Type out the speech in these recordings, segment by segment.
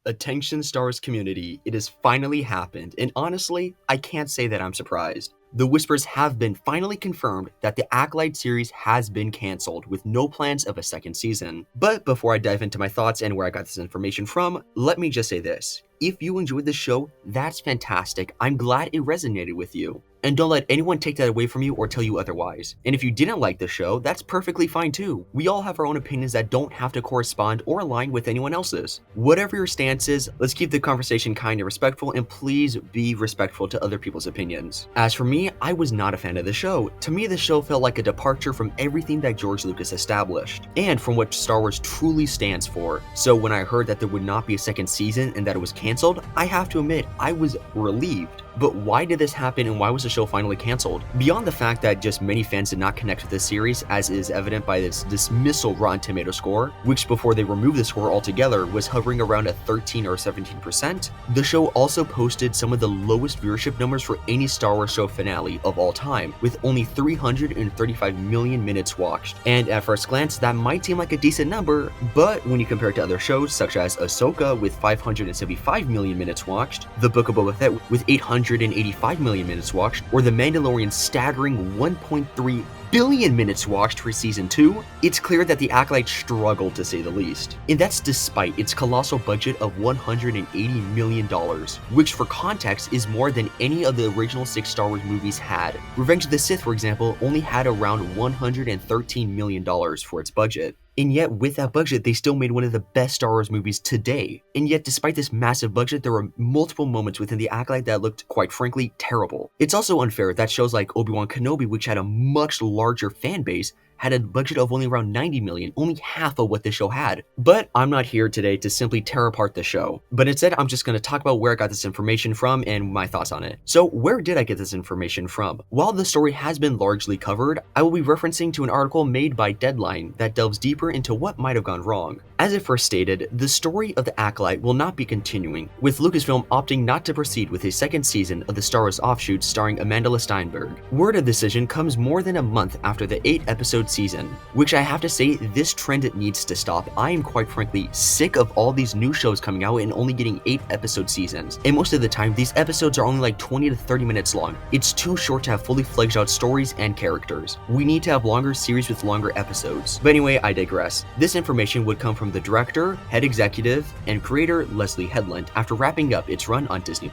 Attention Stars community, it has finally happened, and honestly, I can't say that I'm surprised. The whispers have been finally confirmed that the ACOLYTE series has been cancelled with no plans of a second season. But before I dive into my thoughts and where I got this information from, let me just say this. If you enjoyed the show, that's fantastic. I'm glad it resonated with you. And don't let anyone take that away from you or tell you otherwise. And if you didn't like the show, that's perfectly fine too. We all have our own opinions that don't have to correspond or align with anyone else's. Whatever your stance is, let's keep the conversation kind and respectful, and please be respectful to other people's opinions. As for me, I was not a fan of the show. To me, the show felt like a departure from everything that George Lucas established, and from what Star Wars truly stands for. So when I heard that there would not be a second season and that it was canceled, I have to admit, I was relieved. But why did this happen, and why was the show finally canceled? Beyond the fact that just many fans did not connect with this series, as is evident by this dismissal Rotten Tomato score, which before they removed the score altogether was hovering around a 13 or 17%, the show also posted some of the lowest viewership numbers for any Star Wars show finale of all time, with only 335 million minutes watched. And at first glance, that might seem like a decent number, but when you compare it to other shows such as Ahsoka with 575 million minutes watched, The Book of Boba Fett with 885 million minutes watched, or The Mandalorian's staggering 1.3 billion minutes watched for season 2, it's clear that the ACOLYTE struggled to say the least. And that's despite its colossal budget of $180 million, which for context is more than any of the original 6 Star Wars movies had. Revenge of the Sith, for example, only had around $113 million for its budget. And yet, with that budget, they still made one of the best Star Wars movies today. And yet, despite this massive budget, there were multiple moments within the ACOLYTE that looked, quite frankly, terrible. It's also unfair that shows like Obi-Wan Kenobi, which had a much larger fan base, had a budget of only around 90 million, only half of what this show had. But I'm not here today to simply tear apart the show, but instead I'm just going to talk about where I got this information from and my thoughts on it. So where did I get this information from? While the story has been largely covered, I will be referencing to an article made by Deadline that delves deeper into what might have gone wrong. As it first stated, the story of the ACOLYTE will not be continuing, with Lucasfilm opting not to proceed with a second season of the Star Wars offshoot starring Amanda Steinberg. Word of the decision comes more than a month after the 8-episode season, which I have to say, this trend needs to stop. I am quite frankly sick of all these new shows coming out and only getting 8-episode seasons, and most of the time these episodes are only like 20 to 30 minutes long. It's too short to have fully fledged out stories and characters. We need to have longer series with longer episodes. But anyway, I digress. This information would come from the director, head executive, and creator Leslie Headland after wrapping up its run on Disney+.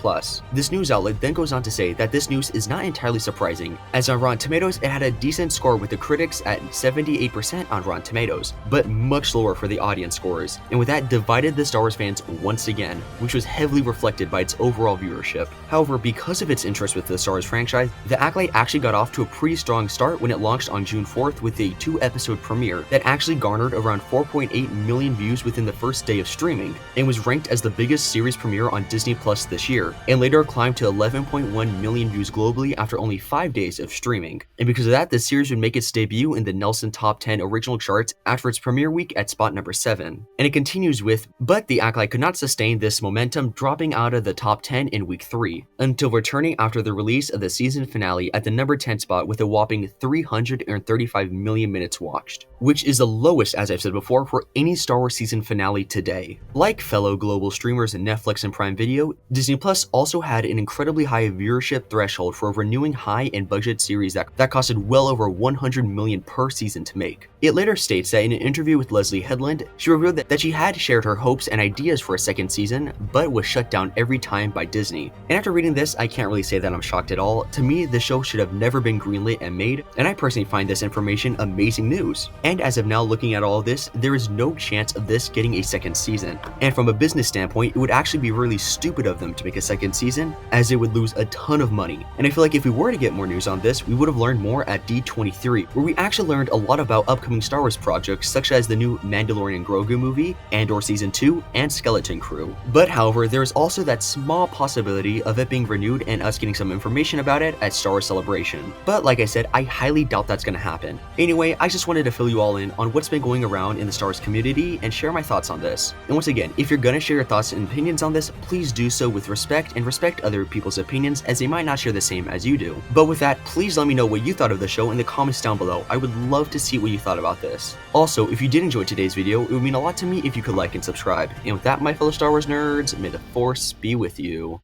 This news outlet then goes on to say that this news is not entirely surprising, as on Rotten Tomatoes it had a decent score with the critics at 78% on Rotten Tomatoes, but much lower for the audience scores, and with that divided the Star Wars fans once again, which was heavily reflected by its overall viewership. However, because of its interest with the Star Wars franchise, the ACOLYTE actually got off to a pretty strong start when it launched on June 4th with a 2-episode premiere that actually garnered around 4.8 million views within the first day of streaming, and was ranked as the biggest series premiere on Disney Plus this year, and later climbed to 11.1 million views globally after only 5 days of streaming. And because of that, the series would make its debut in the Nelson Top 10 original charts after its premiere week at spot number 7. And it continues with, but the ACOLYTE could not sustain this momentum, dropping out of the top 10 in week 3, until returning after the release of the season finale at the number 10 spot with a whopping 335 million minutes watched, which is the lowest, as I've said before, for any Star Wars season finale today. Like fellow global streamers Netflix and Prime Video, Disney Plus also had an incredibly high viewership threshold for a renewing high-end budget series that costed well over 100 million per season to make. It later states that in an interview with Leslie Headland, she revealed that she had shared her hopes and ideas for a second season, but was shut down every time by Disney. And after reading this, I can't really say that I'm shocked at all. To me, the show should have never been greenlit and made, and I personally find this information amazing news. And as of now, looking at all of this, there is no chance of this getting a second season. And from a business standpoint, it would actually be really stupid of them to make a second season, as it would lose a ton of money. And I feel like if we were to get more news on this, we would have learned more at D23, where we actually learned a lot about upcoming Star Wars projects such as the new Mandalorian Grogu movie, Andor Season 2, and Skeleton Crew. But however, there is also that small possibility of it being renewed and us getting some information about it at Star Wars Celebration. But like I said, I highly doubt that's going to happen. Anyway, I just wanted to fill you all in on what's been going around in the Star Wars community community and share my thoughts on this. And once again, if you're gonna share your thoughts and opinions on this, please do so with respect and respect other people's opinions, as they might not share the same as you do. But with that, please let me know what you thought of the show in the comments down below. I would love to see what you thought about this. Also, if you did enjoy today's video, it would mean a lot to me if you could like and subscribe. And with that, my fellow Star Wars nerds, may the Force be with you.